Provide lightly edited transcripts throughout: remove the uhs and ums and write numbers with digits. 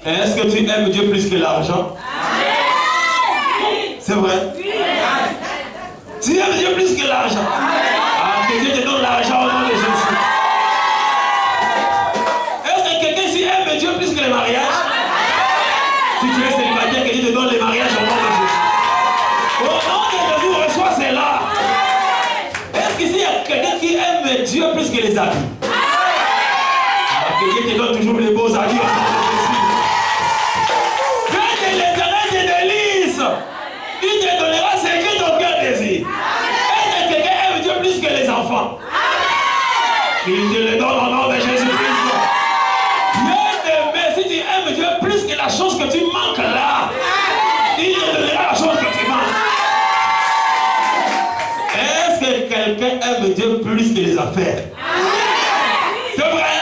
Est-ce que tu aimes Dieu plus que l'argent? C'est vrai? Tu aimes Dieu plus que l'argent? Ah, que Dieu te donne l'argent au nom de Jésus. Est-ce que quelqu'un ici aime Dieu plus que le mariage? Si tu es célibataire, que Dieu te donne le mariage au nom de Jésus. Au nom de Jésus, reçois cela. Est-ce qu'ici il y a quelqu'un qui aime Dieu plus que les habits? Ah, que Dieu te donne toujours les beaux habits au nom de Jésus. Que l'Éternel te délise. Il te donnera ce que ton cœur désire. Est-ce que quelqu'un aime Dieu plus que les enfants? Il te le donne au nom de Jésus-Christ. Bien-aimé, si tu aimes Dieu plus que la chose que tu manques là, il te donnera la chose que tu manques. Est-ce que quelqu'un aime Dieu plus que les affaires? C'est vrai?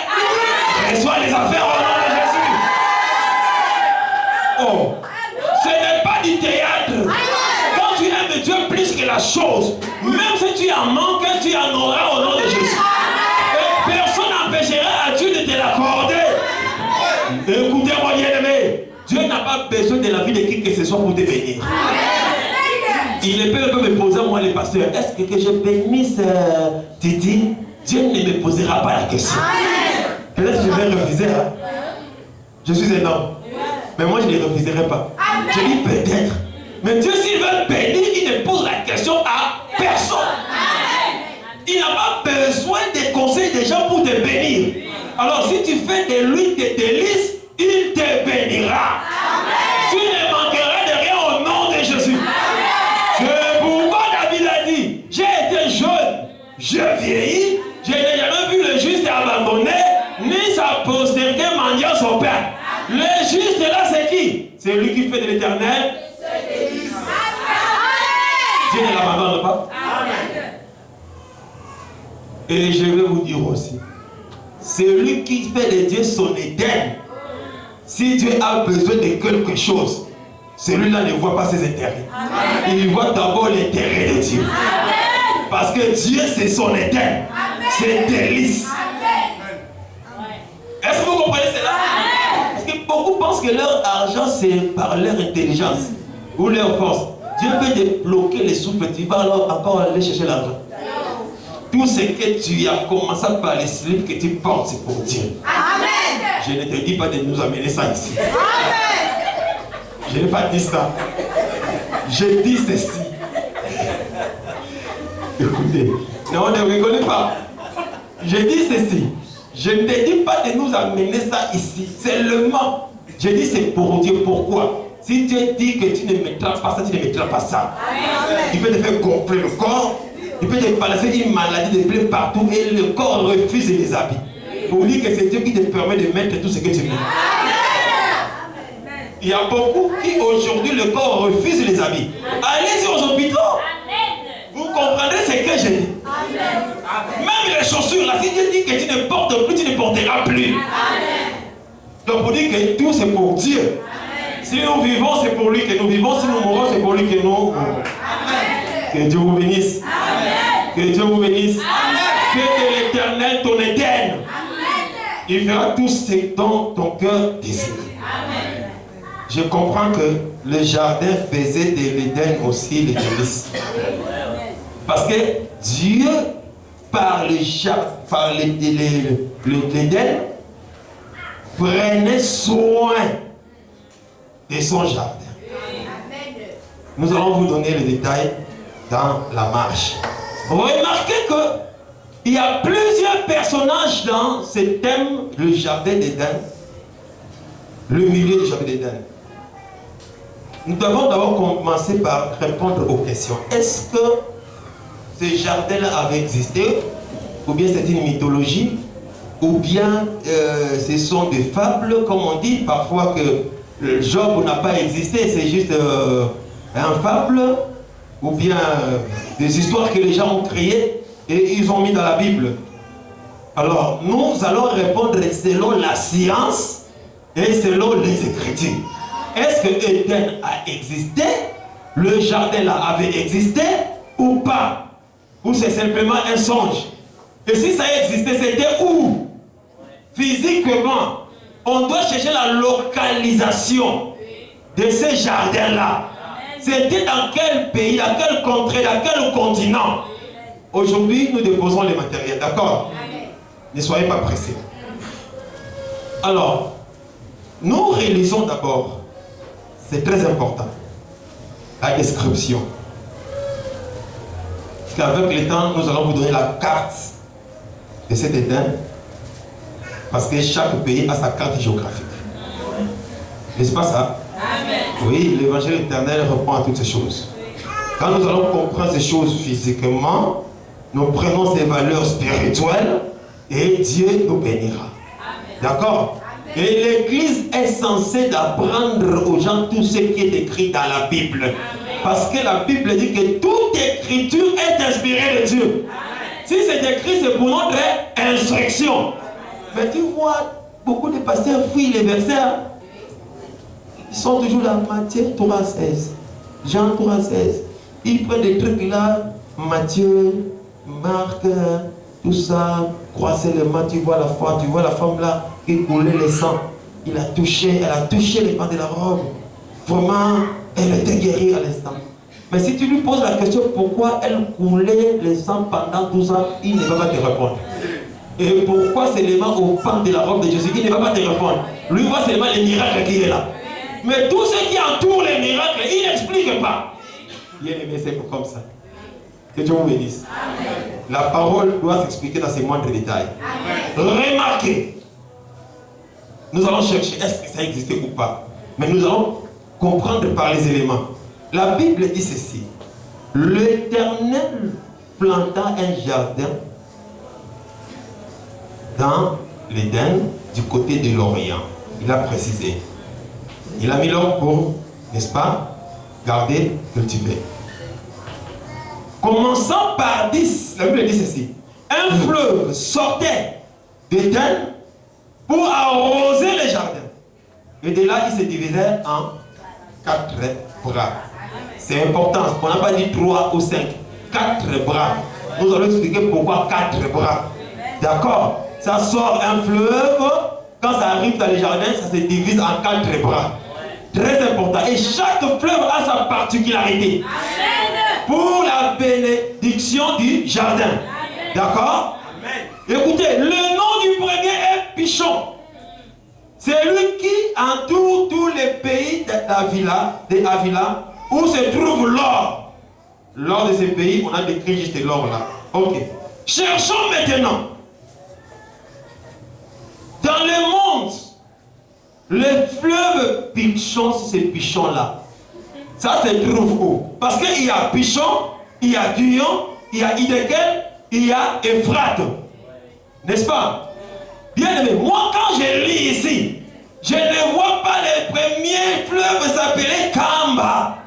Reçois les affaires au nom de Jésus. Oh, ce n'est pas du théâtre. Quand tu aimes Dieu plus que la chose, même si tu en manques, tu en auras au nom de Jésus. Et personne n'empêchera à Dieu de te l'accorder. Écoutez-moi, bien-aimé, Dieu n'a pas besoin de la vie de qui que ce soit pour te bénir. Il peut me poser, moi, les pasteurs, est-ce que je bénisse Titi? Dieu ne me posera pas la question. Peut-être que je vais refuser. Hein? Je suis un homme. Mais moi, je ne refuserai pas. Je dis peut-être. Mais Dieu, s'il veut bénir, il ne pose la question à personne. Il n'a pas besoin des conseils des gens pour te bénir. Alors, si tu fais de lui tes délices, il te bénira. Tu ne manqueras de rien au nom de Jésus. C'est pourquoi David a dit, j'ai été jeune, je vieillis, je n'ai jamais vu le juste abandonné, ni sa postérité mendiant son père. Le juste là, c'est qui? C'est lui qui fait de l'Éternel. Dieu ne l'abandonne pas. Et je vais vous dire aussi, c'est lui qui fait de Dieu son Éden. Si Dieu a besoin de quelque chose, celui-là ne voit pas ses intérêts. Il voit d'abord l'intérêt de Dieu. Parce que Dieu, c'est son Éden. C'est délice. Est-ce que vous comprenez cela? Parce que beaucoup pensent que leur argent, c'est par leur intelligence ou leur force. Dieu peut débloquer les souffles. Tu vas alors encore aller chercher l'argent. Tout ce que tu as commencé par les slips que tu portes, c'est pour Dieu. Amen. Je ne te dis pas de nous amener ça ici. Amen. Je n'ai pas dit ça. Je dis ceci. Écoutez, non, ne rigolez pas. Je dis ceci. Je ne te dis pas de nous amener ça ici. Seulement, je dis c'est pour Dieu. Pourquoi? Si Dieu dit que tu ne mettras pas ça, tu ne mettras pas ça. Amen. Il peut te faire gonfler le corps. Il peut te balancer une maladie de plein partout et le corps refuse les habits. Pour dire que c'est Dieu qui te permet de mettre tout ce que tu mets. Il y a beaucoup qui aujourd'hui le corps refuse les habits. Allez-y aux hôpitaux. Vous comprendrez ce que je dis. Même les chaussures, là, si Dieu dit que tu ne portes plus, tu ne porteras plus. Donc pour dire que tout c'est pour Dieu. Si nous vivons, c'est pour lui que nous vivons. Si nous mourons, c'est pour lui que nous mourons. Que Dieu vous bénisse. Amen. Que Dieu vous bénisse. Amen. Que de l'Éternel ton Éden. Il fera tout ce dont ton cœur désire. Amen. Je comprends que le jardin faisait de l'Éden aussi les délices. Parce que Dieu, par l'Éden, prenait soin de son jardin. Nous allons vous donner les détails dans la marche. Remarquez qu'il y a plusieurs personnages dans ce thème, le jardin d'Éden, le milieu du jardin d'Éden. Nous devons d'abord commencer par répondre aux questions. Est-ce que ce jardin-là avait existé, ou bien c'est une mythologie, ou bien ce sont des fables, comme on dit parfois que Job n'a pas existé, c'est juste un fable, ou bien des histoires que les gens ont créées et ils ont mis dans la Bible. Alors, nous allons répondre selon la science et selon les Écritures. Est-ce que Éden a existé? Le jardin là avait existé ou pas? Ou c'est simplement un songe? Et si ça existait, c'était où? Physiquement, on doit chercher la localisation de ces jardins-là. C'était dans quel pays, dans quel contrée, dans quel continent. Aujourd'hui, nous déposons les matériels, d'accord? Ne soyez pas pressés. Alors, nous réalisons d'abord, c'est très important, la description. Parce qu'avec le temps, nous allons vous donner la carte de cet Éden. Parce que chaque pays a sa carte géographique. N'est-ce pas ça? Amen. Oui, l'évangile éternel répond à toutes ces choses. Quand nous allons comprendre ces choses physiquement, nous prenons ces valeurs spirituelles et Dieu nous bénira. D'accord? Et l'Église est censée d'apprendre aux gens tout ce qui est écrit dans la Bible. Amen. Parce que la Bible dit que toute écriture est inspirée de Dieu. Amen. Si c'est écrit, c'est pour notre instruction. Mais tu vois, beaucoup de pasteurs fuient les versets. Ils sont toujours dans Matthieu 3,16, Jean 3,16. Ils prennent des trucs là, Matthieu, Marc, tout ça, croiser les mains, tu vois la foi, tu vois la femme là qui coulait le sang. Elle a touché les pans de la robe. Vraiment, elle était guérie à l'instant. Mais si tu lui poses la question pourquoi elle coulait le sang pendant tout ça, il ne va pas te répondre. Et pourquoi seulement au pan de la robe de Jésus, il ne va pas te répondre. Lui voit seulement les miracles qui est là. Mais tout ce qui entoure les miracles, il n'explique pas. Bien aimé, c'est comme ça. Que Dieu vous bénisse. Amen. La parole doit s'expliquer dans ses moindres détails. Amen. Remarquez. Nous allons chercher, est-ce que ça existait ou pas? Mais nous allons comprendre par les éléments. La Bible dit ceci. L'Éternel planta un jardin dans l'Éden du côté de l'Orient. Il a précisé. Il a mis l'homme pour, n'est-ce pas, garder, cultiver. Commençant par 10, la Bible dit ceci. Un fleuve sortait d'Éden pour arroser les jardins. Et de là, il se divisait en 4 bras. C'est important, on n'a pas dit 3 ou 5. 4 bras. Nous allons expliquer pourquoi 4 bras. D'accord? Ça sort un fleuve, quand ça arrive dans les jardins, ça se divise en 4 bras. Très important. Et chaque fleuve a sa particularité. Amen. Pour la bénédiction du jardin. D'accord? Écoutez, le nom du premier est Pichon. C'est lui qui entoure tous les pays d'Avila où se trouve l'or. L'or de ces pays, on a décrit juste l'or là. Ok. Cherchons maintenant. Dans le monde, le fleuve Pichon, c'est Pichon là. Ça se trouve où? Parce qu'il y a Pichon, il y a Guyon, il y a Hiddekel, il y a Euphrate. N'est-ce pas? Bien aimé, moi quand je lis ici, je ne vois pas le premier fleuve s'appeler Kamba.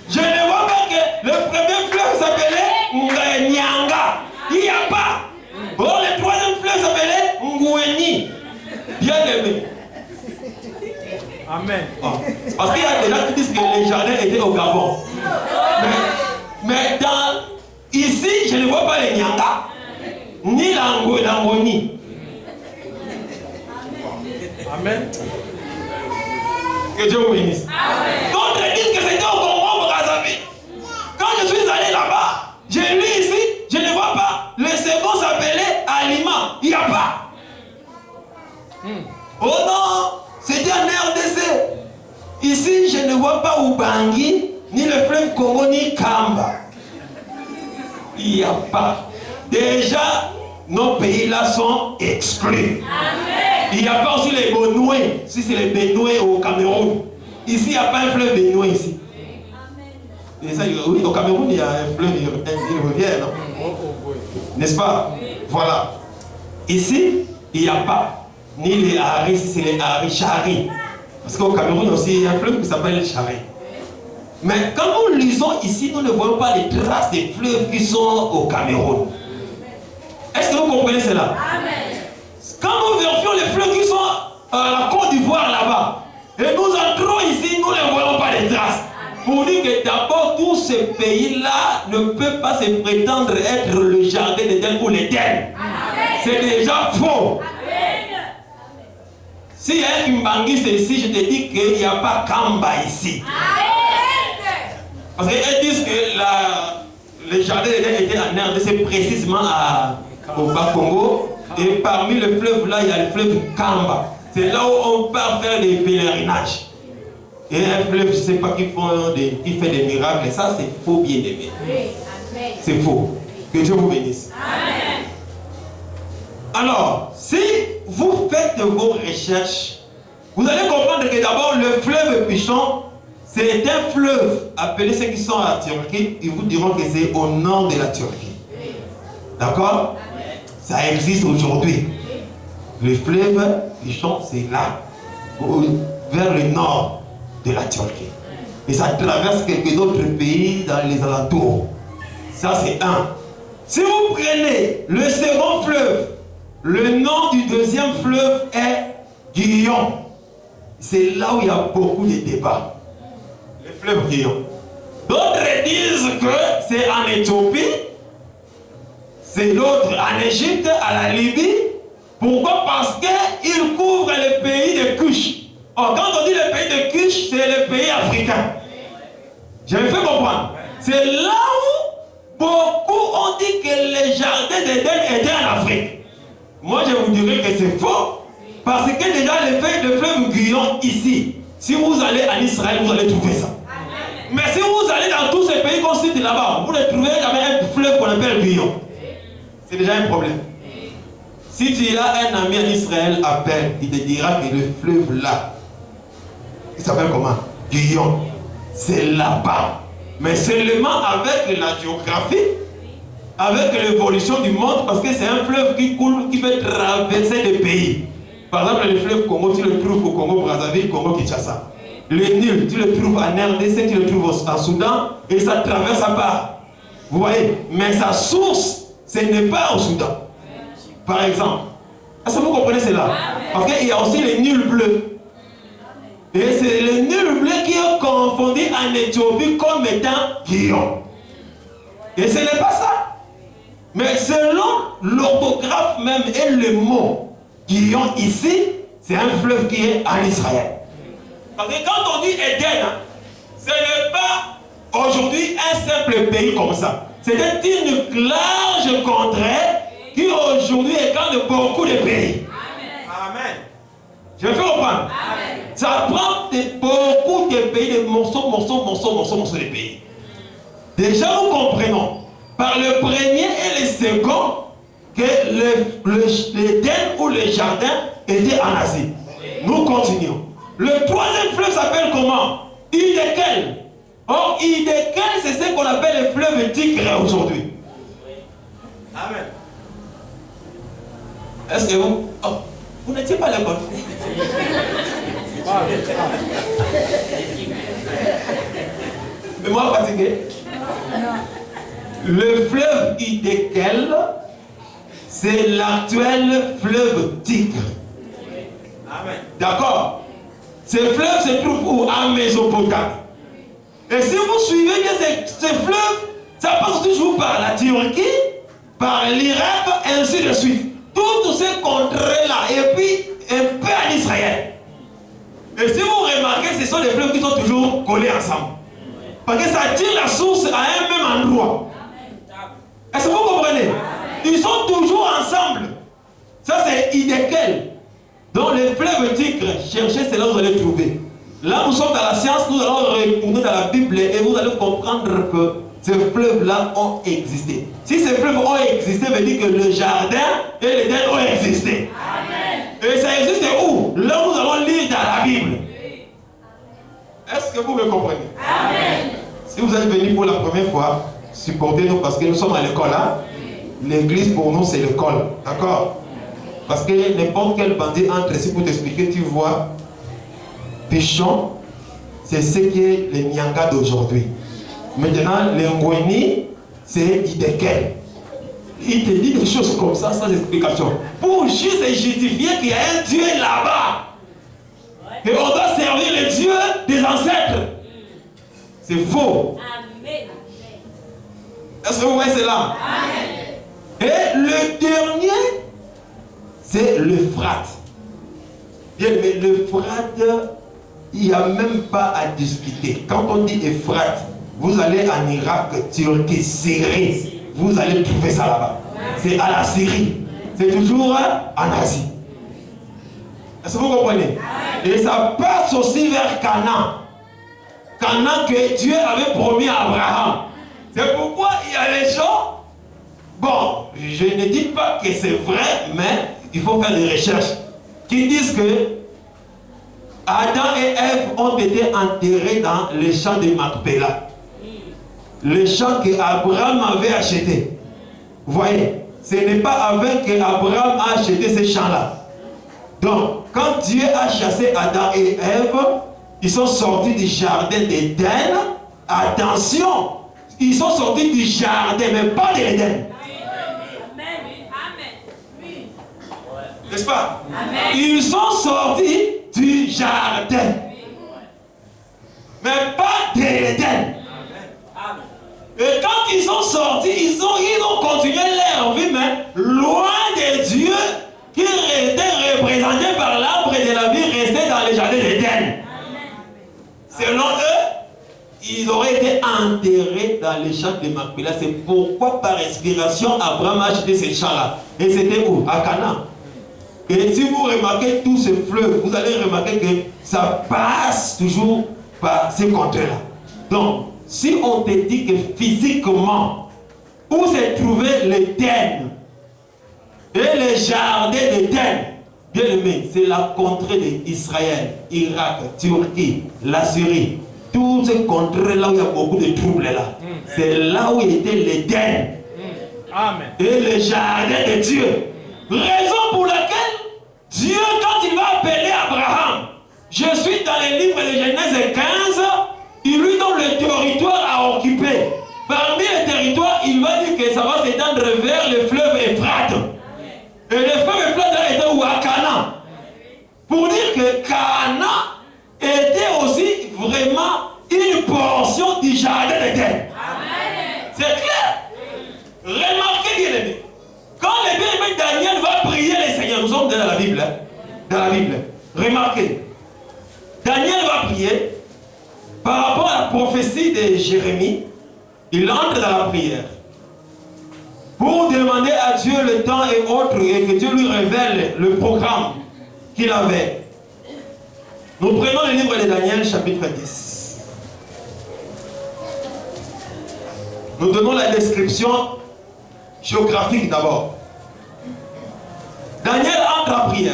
Je ne vois pas que le premier fleuve s'appelait Nyanga. Il n'y a pas. Bon, le troisième fleuve s'appelait Ngoueni. Bien aimé. Amen. Oh. Parce qu'il y a des gens qui disent que les jardins étaient au Gabon. Mais ici, je ne vois pas les Nyanga, ni l'Angoni. Amen. Que Dieu vous bénisse. D'autres disent que c'était au Congo Brazzaville. Quand je suis allé là-bas, j'ai lu ici, je ne vois pas. Le second s'appelait Aliment. Il n'y a pas. Oh non, c'était un RDC. Ici, je ne vois pas Ubangi, ni le fleuve Congo, ni Kamba. Il n'y a pas. Déjà, nos pays-là sont exclus. Amen. Il n'y a pas aussi les Benoué. Si c'est les Benoué au Cameroun. Ici, il n'y a pas un fleuve Benoué ici. Et ça, oui, au Cameroun, il y a un fleuve, une rivière, non? N'est-ce pas? Voilà. Ici, il n'y a pas. Ni les Haris, ici c'est les Haris-Chari. Parce qu'au Cameroun aussi, il y a un fleuve qui s'appelle Chari. Mais quand nous lisons ici, nous ne voyons pas les traces des fleuves qui sont au Cameroun. Est-ce que vous comprenez cela? Amen. Quand nous vérifions les fleuves qui sont à la Côte d'Ivoire là-bas, et nous entrons ici, nous ne voyons pas les traces. Pour dire que d'abord, tous ces pays-là ne peuvent pas se prétendre être le jardin d'Éden ou l'Éden. C'est déjà faux. S'il y a un kimbangiste ici, je te dis qu'il n'y a pas Kamba ici. Parce qu'ils disent que les jardins étaient en RDC, c'est précisément au Bas-Congo. Et parmi le fleuve là, il y a le fleuve Kamba. C'est là où on part faire des pèlerinages. Et un fleuve, je ne sais pas, qui fait des miracles. Et ça, c'est faux, bien aimé. C'est faux. Que Dieu vous bénisse. Amen. Alors, si vous faites vos recherches, vous allez comprendre que d'abord, le fleuve Pichon, c'est un fleuve appelé, ceux qui sont à Turquie, ils vous diront que c'est au nord de la Turquie. D'accord? Ça existe aujourd'hui. Le fleuve Pichon, c'est là, vers le nord de la Turquie. Et ça traverse quelques autres pays dans les alentours. Ça, c'est un. Si vous prenez le second fleuve, le nom du deuxième fleuve est Guillaume. C'est là où il y a beaucoup de débats. Le fleuve Guillaume. D'autres disent que c'est en Éthiopie, c'est l'autre en Égypte, à la Libye. Pourquoi? Parce qu'il couvre le pays de Cush. Or, quand on dit le pays de Cush, c'est le pays africain. Je me fais comprendre. C'est là où beaucoup ont dit que les jardins d'Éden étaient en Afrique. Moi, je vous dirais que c'est faux. Parce que déjà, le fleuve Guillaume ici, si vous allez en Israël, vous allez trouver ça. Mais si vous allez dans tous ces pays qu'on cite là-bas, vous ne trouvez jamais un fleuve qu'on appelle Guillaume. C'est déjà un problème. Si tu as un ami en Israël, appelle, il te dira que le fleuve là, il s'appelle comment? Guillaume. C'est là-bas. Mais seulement avec la géographie, avec l'évolution du monde, parce que c'est un fleuve qui coule, qui peut traverser des pays. Par exemple, le fleuve Congo, tu le trouves au Congo Brazzaville, Congo Kinshasa. Le Nil, tu le trouves en RDC, tu le trouves en Soudan, et ça traverse à part. Vous voyez? Mais sa source, ce n'est pas au Soudan. Par exemple. Est-ce que vous comprenez cela? Parce qu'il y a aussi le Nil bleu. Et c'est le Nil bleu qui est confondu en Éthiopie comme étant Guillaume. Et ce n'est pas ça. Mais selon l'orthographe même et le mot Guillaume ici, c'est un fleuve qui est en Israël. Parce que quand on dit Éden, ce n'est pas aujourd'hui un simple pays comme ça. C'est une large contrée qui aujourd'hui écarte beaucoup de pays. Amen. Je vais faire comprendre. Ça prend beaucoup de pays, de morceaux de pays. Déjà, nous comprenons par le premier et le second que l'Éden ou le jardin était en Asie. Nous continuons. Le troisième fleuve s'appelle comment? Hiddekel. Or, Hiddekel, c'est ce qu'on appelle le fleuve Tigre aujourd'hui. Amen. Est-ce que vous... Oh, vous n'étiez pas à l'école? Mais moi, fatigué. Le fleuve Hiddekel, c'est l'actuel fleuve Tigre. Amen. D'accord? Ce fleuve se trouve où? En Mésopotamie. Et si vous suivez bien ce fleuve, ça passe toujours par la Turquie, par l'Irak, et ainsi de suite. Toutes ces contrées-là, et puis un peu en Israël. Et si vous remarquez, ce sont des fleuves qui sont toujours collés ensemble. Parce que ça tire la source à un même endroit. Est-ce que vous comprenez? Ils sont toujours ensemble. Ça, c'est Hiddekel. Donc, les fleuves Tigre, cherchez, c'est là où vous allez trouver. Là, nous sommes dans la science, nous allons retourner dans la Bible et vous allez comprendre que ces fleuves-là ont existé. Si ces fleuves ont existé, ça veut dire que le jardin et l'Éden ont existé. Amen. Et ça existe où? Là, nous allons lire dans la Bible. Est-ce que vous me comprenez? Amen. Si vous êtes venu pour la première fois, supportez-nous parce que nous sommes à l'école. Hein? L'église pour nous, c'est l'école. D'accord? Parce que n'importe quel bandit entre ici pour t'expliquer, tu vois, Pichon, c'est ce qui est le Nyanga d'aujourd'hui. Maintenant, le Ngweni, c'est Hiddekel. Il te dit des choses comme ça, sans explication. Pour juste justifier qu'il y a un Dieu là-bas. Et on doit servir le Dieu des ancêtres. C'est faux. Amen. Est-ce que vous voyez cela? Amen. Et le dernier, c'est l'Euphrate. Bien, mais l'Euphrate, il n'y a même pas à discuter. Quand on dit Euphrate, vous allez en Irak, Turquie, Syrie, vous allez trouver ça là-bas. C'est à la Syrie. C'est toujours en Asie. Est-ce que vous comprenez? Et ça passe aussi vers Canaan. Canaan que Dieu avait promis à Abraham. C'est pourquoi il y a les gens. Bon, je ne dis pas que c'est vrai, mais il faut faire des recherches qui disent que Adam et Ève ont été enterrés dans les champs de Macpéla. Le champ que Abraham avait acheté. Vous voyez, ce n'est pas avec qu'Abraham a acheté ces champs-là. Donc, quand Dieu a chassé Adam et Ève, ils sont sortis du jardin d'Éden. Attention, ils sont sortis du jardin, mais pas de l'Éden. N'est-ce pas? Amen. Ils sont sortis du jardin, mais pas de l'Éden. Et quand ils sont sortis, ils ont continué leur vie, mais loin de Dieu, qui était représenté par l'arbre de la vie, resté dans le jardin d'Éden. Selon eux, ils auraient été enterrés dans les champs de Macpéla. C'est pourquoi, par inspiration, Abraham a acheté ces champs-là. Et c'était où? À Canaan. Et si vous remarquez tous ces fleuves, vous allez remarquer que ça passe toujours par ces contrées-là. Donc, si on te dit que physiquement, où se trouvait l'Éden et les jardins d'Éden, bien aimé, c'est la contrée d'Israël, Irak, Turquie, la Syrie. Toutes ces contrées-là où il y a beaucoup de troubles là. C'est là où était l'Éden. Amen. Et le jardin de Dieu. Raison pour laquelle Dieu, quand il va appeler Abraham, je suis dans les livres de Genèse 15, il lui donne le territoire à occuper. Parmi les territoires, il va dire que ça va s'étendre vers le fleuve Euphrate. Et le fleuve Euphrate était où? À Canaan. Pour dire que Canaan était aussi vraiment une portion du jardin d'Éden. C'est clair? Remarquez bien aimé. Quand le bien-aimé Daniel va prier le Seigneur, nous sommes dans la Bible. Dans la Bible. Remarquez. Daniel va prier par rapport à la prophétie de Jérémie. Il entre dans la prière pour demander à Dieu le temps et autres et que Dieu lui révèle le programme qu'il avait. Nous prenons le livre de Daniel chapitre 10. Nous donnons la description géographique d'abord. Daniel entre en prière.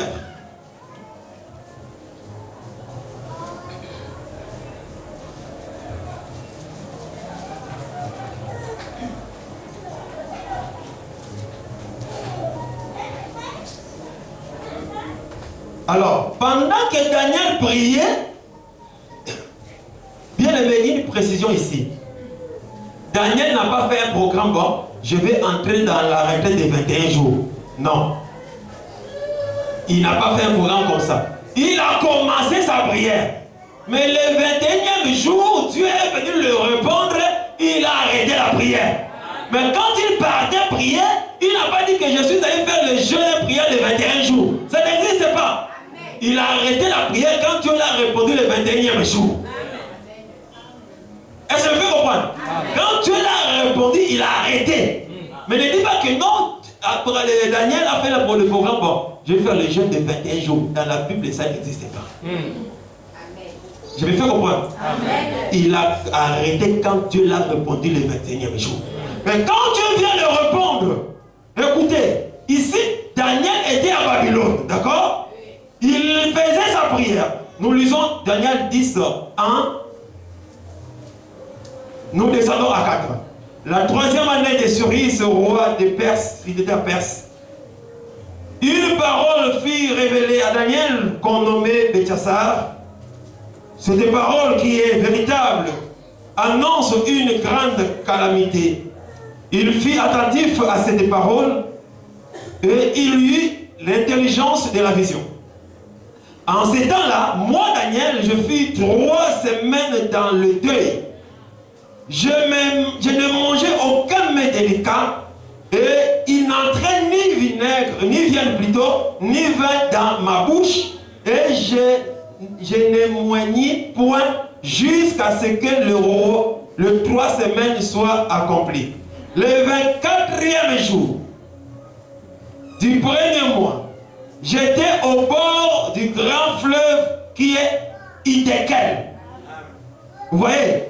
Alors, pendant que Daniel priait, bien aimé, une précision ici. Daniel n'a pas fait un programme, bon, je vais entrer dans la retraite des 21 jours. Non. Il n'a pas fait un programme comme ça. Il a commencé sa prière. Mais le 21e jour, Dieu est venu le répondre, il a arrêté la prière. Mais quand il partait prier, il n'a pas dit que je suis allé faire le jeûne et prière de 21 jours. Ça n'existe pas. Il a arrêté la prière quand Dieu l'a répondu le 21e jour. Est-ce que vous pouvez comprendre? Quand Dieu l'a répondu, il a arrêté. Mais ne dis pas que non, Daniel a fait le programme. Bon, je vais faire le jeûne de 21 jours. Dans la Bible, ça n'existe pas. Je me fais comprendre. Il a arrêté quand Dieu l'a répondu le 21e jour. Mais quand Dieu vient de répondre, écoutez, ici, Daniel était à Babylone, d'accord? Il faisait sa prière. Nous lisons Daniel 10, 1. Nous descendons à 4. La troisième année de Cyrus, roi de Perse, il était à Perse. Une parole fut révélée à Daniel, qu'on nommait Belteshazzar. Cette parole qui est véritable annonce une grande calamité. Il fut attentif à cette parole et il eut l'intelligence de la vision. En ces temps-là, moi, Daniel, je fus 3 semaines dans le deuil. Je ne mangeais aucun mets délicat et il n'entrait ni vinaigre, ni viande plutôt, ni vin dans ma bouche. et je n'émoignis point jusqu'à ce que le 3 semaines soit accompli. Le 24e jour du premier mois, j'étais au bord du grand fleuve qui est Hiddekel. Vous voyez?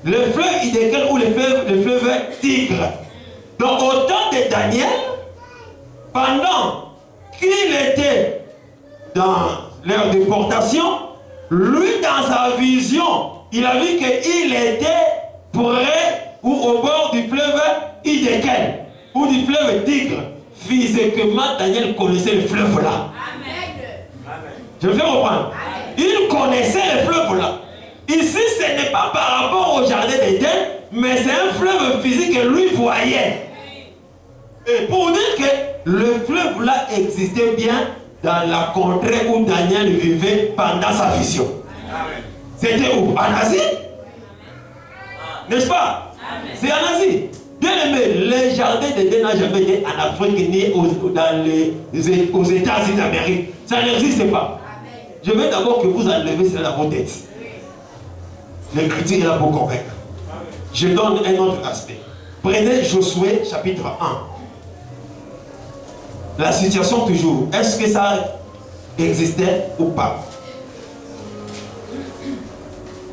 Le fleuve Hiddekel ou le fleuve Tigre. Donc au temps de Daniel, pendant qu'il était dans leur déportation, lui dans sa vision, il a vu qu'il était près ou au bord du fleuve Hiddekel ou du fleuve Tigre. Physiquement, Daniel connaissait le fleuve là. Je vais reprendre. Il connaissait le fleuve là. Ici, ce n'est pas par rapport au jardin d'Éden, mais c'est un fleuve physique que lui voyait. Et pour dire que le fleuve là existait bien dans la contrée où Daniel vivait pendant sa vision. C'était où? En Asie? N'est-ce pas? C'est en Asie. Bien aimé, le jardin d'Éden n'a jamais été en Afrique ni aux États-Unis d'Amérique. Ça n'existe pas. Je veux d'abord que vous enlevez cela dans vos têtes. L'écriture est là pour convaincre. Je donne un autre aspect. Prenez Josué chapitre 1. La situation toujours. Est-ce que ça existait ou pas?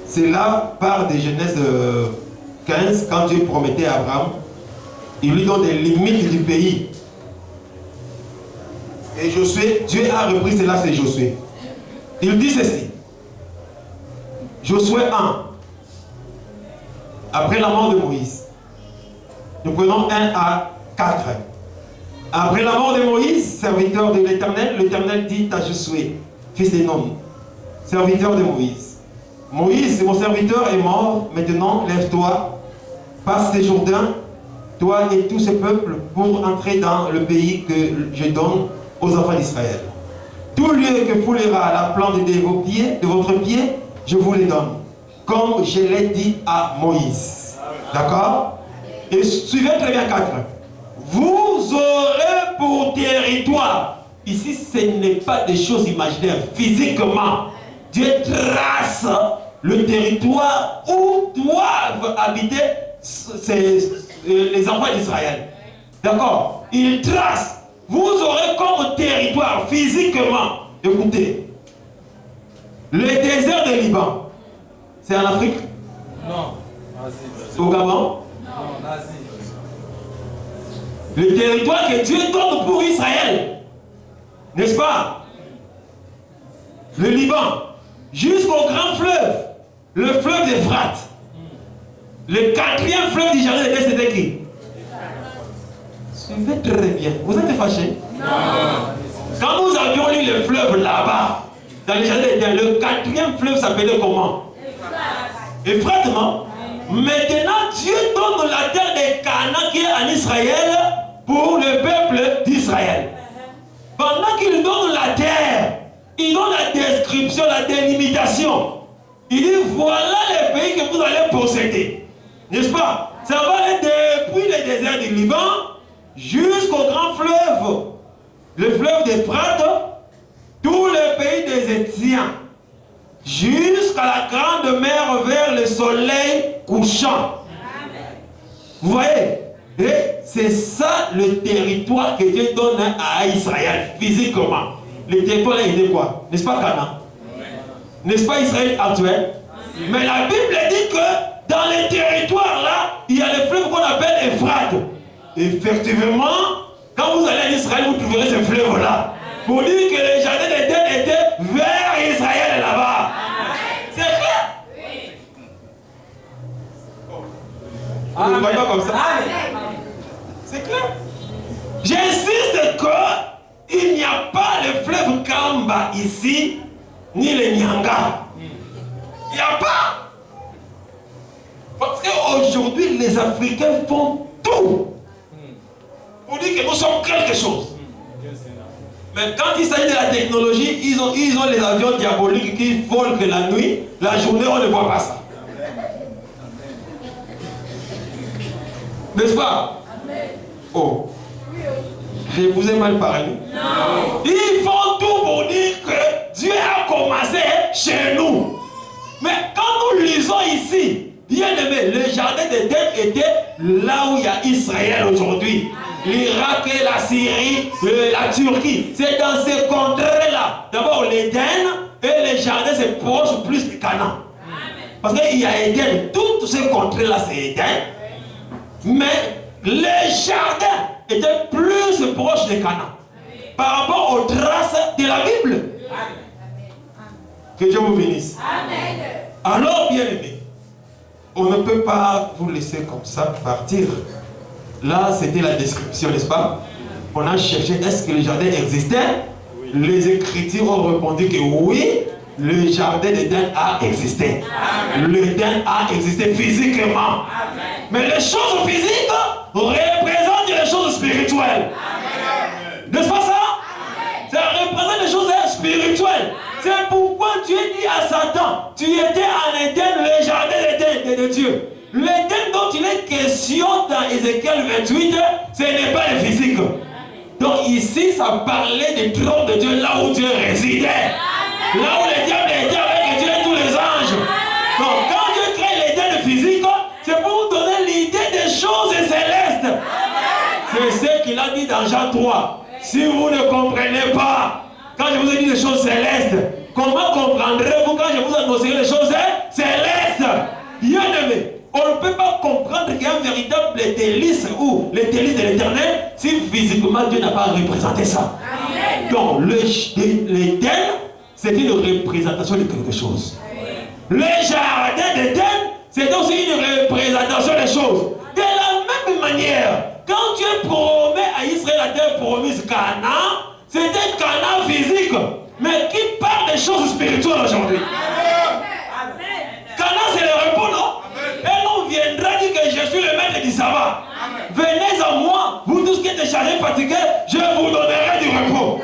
C'est là, par des Genèse 15, quand Dieu promettait à Abraham, il lui donne des limites du pays. Et Josué, Dieu a repris cela, c'est Josué. Il dit ceci. Josué 1. Après la mort de Moïse. Nous prenons 1 à 4. Après la mort de Moïse, serviteur de l'Éternel, l'Éternel dit à Josué, fils de Nun, serviteur de Moïse. Moïse, mon serviteur, est mort. Maintenant, lève-toi, passe tes Jourdains, toi et tout ce peuple, pour entrer dans le pays que je donne aux enfants d'Israël. Tout lieu que foulera la plante de votre pied, je vous le donne, comme je l'ai dit à Moïse. D'accord? Et suivez très bien 4. Vous aurez pour territoire. Ici, ce n'est pas des choses imaginaires. Physiquement, Dieu trace le territoire où doivent habiter les enfants d'Israël. D'accord? Il trace. Vous aurez comme territoire physiquement. Écoutez. Le désert de Liban. C'est en Afrique? Non. Au Gabon? Non, en Asie. Le territoire que Dieu donne pour Israël. N'est-ce pas? Le Liban. Jusqu'au grand fleuve. Le fleuve d'Euphrate. Le 4e fleuve du jardin d'Éden, c'était qui? Suivez très bien. Vous êtes fâchés? Non. Quand nous avions lu le fleuve là-bas, dans le jardin d'Éden, le 4e fleuve s'appelait comment? Euphrate, non? Maintenant, Dieu donne la terre de Canaan qui est en Israël pour le peuple d'Israël. Pendant qu'il donne la terre, il donne la description, la délimitation. Il dit, voilà les pays que vous allez posséder. N'est-ce pas? Ça va aller depuis le désert du Liban jusqu'au grand fleuve. Le fleuve d'Euphrate, tout le pays des Étiens, jusqu'à la grande mer vers le soleil couchant. Vous voyez? Et c'est ça le territoire que Dieu donne à Israël, physiquement. Le territoire là, il est quoi? N'est-ce pas Canaan? N'est-ce pas Israël actuel? Mais la Bible dit que dans les territoires là, il y a le fleuve qu'on appelle Euphrate. Effectivement, quand vous allez en Israël, vous trouverez ce fleuve là. Pour dire que le jardin d'Éden était vers Israël là-bas. C'est clair? Oui. Vous ne voyez pas comme ça? C'est clair? J'insiste qu'il n'y a pas le fleuve Kamba ici, ni le Nyanga. Il n'y a pas. Parce qu'aujourd'hui, les Africains font tout pour dire que nous sommes quelque chose. Mais quand il s'agit de la technologie, ils ont les avions diaboliques qui volent que la nuit, la journée, on ne voit pas ça. N'est-ce pas? Oh. Je vous ai mal parlé. Non. Ils font tout pour dire que Dieu a commencé chez nous. Mais quand nous lisons ici, bien aimé, le jardin d'Éden était là où il y a Israël aujourd'hui. L'Irak, la Syrie, la Turquie. C'est dans ces contrées-là. D'abord l'Éden et les jardins c'est proche plus de Canaan. Parce qu'il y a Éden. Toutes ces contrées-là c'est Éden. Mais les jardins étaient plus proches de Canaan. Par rapport aux traces de la Bible. Que Dieu vous bénisse. Amen. Alors, bien aimé, on ne peut pas vous laisser comme ça partir. Là, c'était la description, n'est-ce pas? On a cherché, est-ce que le jardin existait? Oui. Les Écritures ont répondu que oui, le jardin d'Éden a existé. L'Éden a existé physiquement. Amen. Mais les choses physiques représentent les choses spirituelles. N'est-ce pas ça? Amen. Ça représente les choses spirituelles. C'est pourquoi Dieu dit à Satan, tu étais en Éden, le jardin d'Éden de Dieu. L'Éden dont il est question dans Ézéchiel 28, ce n'est pas le physique. Donc ici, ça parlait du trône de Dieu, là où Dieu résidait. Là où le diable était avec Dieu et tous les anges. Donc quand Dieu crée l'Éden physique, c'est pour vous donner l'idée des choses célestes. C'est ce qu'il a dit dans Jean 3. Si vous ne comprenez pas, quand je vous ai dit des choses célestes, comment comprendrez-vous quand je vous annoncerai les choses célestes? Bien aimé, on ne peut pas comprendre qu'il y a un véritable délice ou les délices de l'éternel si physiquement Dieu n'a pas représenté ça. Amen. Donc l'Éden, c'est une représentation de quelque chose. Amen. Le jardin d'Éden, c'est aussi une représentation des choses. De la même manière, quand Dieu promet à Israël la terre promise Canaan, c'était Canaan physique, mais qui parle des choses spirituelles aujourd'hui. Canaan c'est le repos, non? Et nous viendra dire que je suis le maître du sabbat. Venez à moi, vous tous qui êtes chargés, fatigués, je vous donnerai du repos.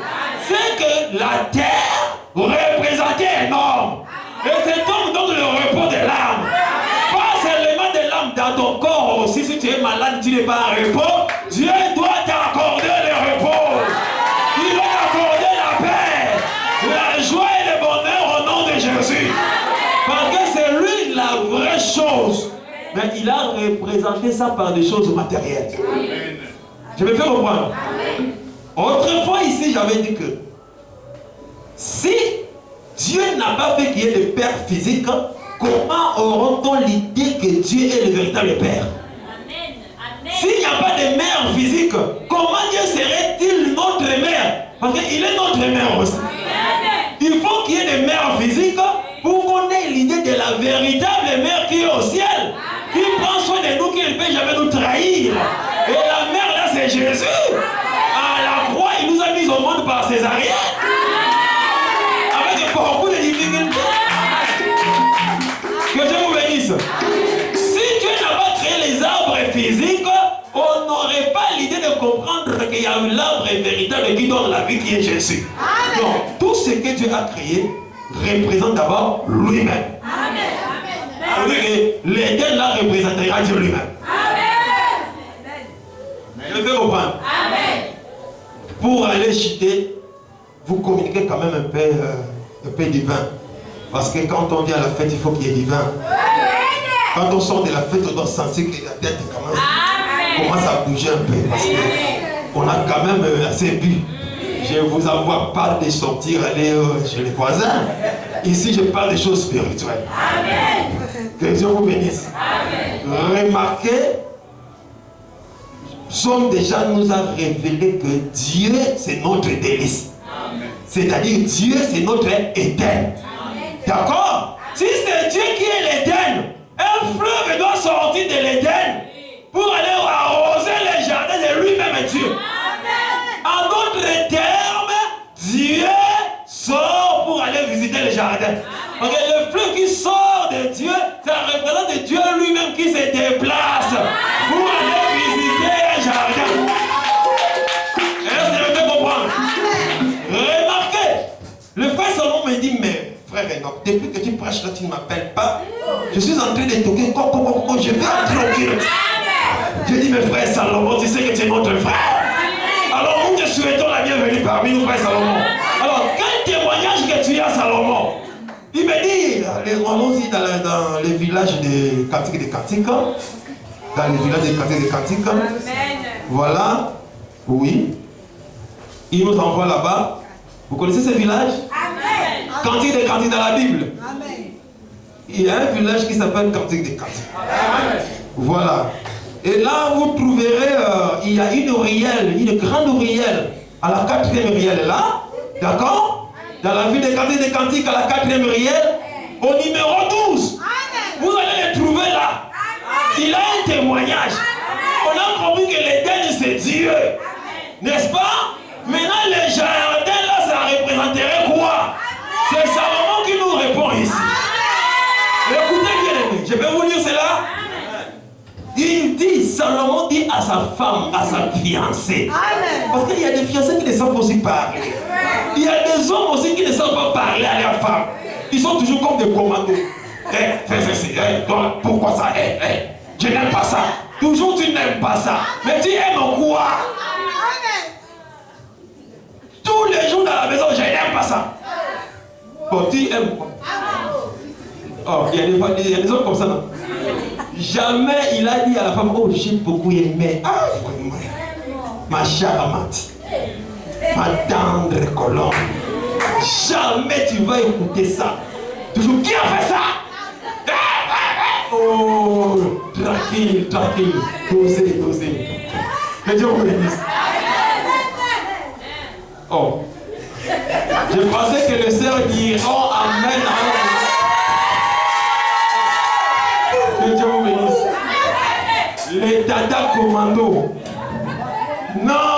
C'est que la terre représentait un homme. Et cet homme donne le repos de l'âme. Pas seulement de l'âme dans ton corps aussi. Si tu es malade, tu n'es pas en repos. Dieu doit t'accorder le repos. Il va t'accorder la paix, la joie et le bonheur au nom de Jésus. Parce que c'est lui la vraie chose. Mais il a représenté ça par des choses matérielles. Amen. Je me fais comprendre. Amen. Autrefois ici, j'avais dit que si Dieu n'a pas fait qu'il y ait de père physique, comment auront-on l'idée que Dieu est le véritable père? S'il n'y a pas de mère physique, comment Dieu serait-il notre mère? Parce qu'il est notre mère aussi. Il faut qu'il y ait des mères physiques pour qu'on ait l'idée de la véritable mère qui est au ciel, qui prend soin de nous, qui ne peut jamais nous trahir. Et la mère là, c'est Jésus. À la croix, il nous a mis au monde par césarienne. Avec beaucoup de difficultés. Que Dieu vous bénisse. Si Dieu n'a pas créé les arbres physiques, on n'aurait pas l'idée de comprendre qu'il y a l'arbre véritable qui donne la vie, qui est Jésus. Amen. Donc, tout ce que Dieu a créé représente d'abord lui-même. L'Éden là représentera Dieu lui-même. Je vais comprendre. Pour aller chuter, vous communiquez quand même un peu divin. Parce que quand on vient à la fête, il faut qu'il y ait divin. Quand on sort de la fête, on doit sentir que la tête commence à bouger un peu. Parce qu'on a quand même assez bu. Je ne vous envoie pas de sortir, aller chez les voisins. Ici, je parle des choses spirituelles. Amen. Que Dieu vous bénisse. Amen. Remarquez, Psaume déjà nous a révélé que Dieu, c'est notre délice. C'est-à-dire, Dieu, c'est notre Éden. D'accord? Si c'est Dieu qui est l'Éden, un fleuve doit sortir de l'Éden pour aller arroser les jardins de lui-même Dieu. En d'autres termes, Dieu sort pour aller visiter le jardin. Donc le fleuve qui sort de Dieu, ça représente Dieu lui-même qui se déplace pour aller visiter un jardin. Est-ce que vous pouvez comprendre? Remarquez, le frère Salomon me dit, mais frère Enoch, depuis que tu prêches là, tu ne m'appelles pas. Je suis en train de toquer, je vais entrer au culte. Je dis, mais frère Salomon, tu sais que tu es notre frère. Alors nous te souhaitons la bienvenue parmi nous, frère Salomon. Alors, quel témoignage que tu dit à Salomon. Il me dit, allons-y dans les villages des cantiques des cantiques. Dans les villages des cantiques des cantiques. Voilà. Oui. Il nous envoie là-bas. Vous connaissez ces villages? Cantique des cantiques dans la Bible. Il y a un village qui s'appelle Cantique des cantiques. Voilà. Et là, vous trouverez, il y a une oreillelle, une grande oreillelle. À la 4e oreillelle là. D'accord? Dans la ville des cantiques des cantiques, à la 4e oreillelle, au numéro 12. Vous allez le trouver là. Il a un témoignage. On a compris que l'Éden, c'est Dieu. N'est-ce pas? Maintenant, le jardin là, ça représenterait quoi? C'est Salomon qui nous répond ici. Écoutez bien, aimé, je vais vous lire cela. Il dit, Salomon dit à sa femme, à sa fiancée. Parce qu'il y a des fiancés qui ne savent pas aussi parler. Il y a des hommes aussi qui ne savent pas parler à leur femme. Ils sont toujours comme des commandos. Fais ceci, pourquoi ça? Je n'aime pas ça. Toujours tu n'aimes pas ça. Mais tu aimes quoi? Tous les jours dans la maison, je n'aime pas ça. Bon, tu aimes quoi? Oh, il y a des hommes comme ça, non? Jamais il a dit à la femme, oh, j'ai beaucoup aimé. Ah, vraiment. Ma charmante. Ma tendre colombe. Jamais tu vas écouter ça. Toujours, qui a fait ça? Oh, tranquille, tranquille. Dosez, dosez. Que Dieu vous bénisse. Oh. Je pensais que les sœurs diront Amen. Que Dieu vous bénisse. Les dada commando. Non.